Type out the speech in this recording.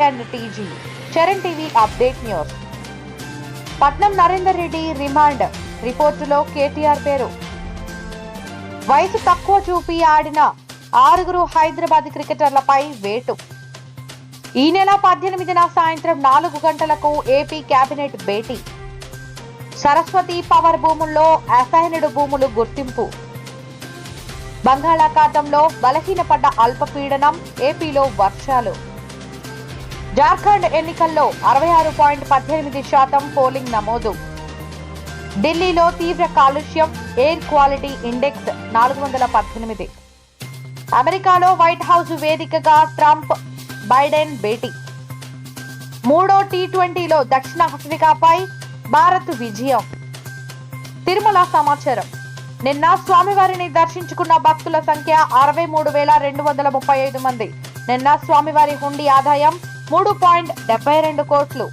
And TG. Charan TV update news. Patnam Narender Reddy remand రిపోర్టులో KTR పేరు. వయసు తక్కువ చూపి ఆడిన 6 హైదరాబాద్ క్రికెటర్లపై వేటు. ఈ నెల 18న సాయంత్రం 4 గంటలకు ఏపీ కేబినెట్ భేటీ. సరస్వతి పవర్ భూముల్లో అసైన్డ్ భూములు గుర్తింపు. బంగాళాఖాతంలో బలహీనపడ్డ అల్పపీడనం, ఏపీలో వర్షాలు. జార్ఖండ్ ఎన్నికల్లో 66.18% పోలింగ్ నమోదు. ఢిల్లీలో తీవ్ర కాలుష్యం, ఎయిర్ క్వాలిటీ ఇండెక్స్ 418. అమెరికాలో వైట్ హౌస్ వేదికగా ట్రంప్ బైడెన్ భేటీ. 3వ టీ20లో దక్షిణాఫ్రికాపై భారత్ విజయం. తిరుమల సమాచారం. నిన్న స్వామివారిని దర్శించుకున్న భక్తుల సంఖ్య 63,235 మంది. నిన్న స్వామివారి హుండీ ఆదాయం 3.72 కోట్లు.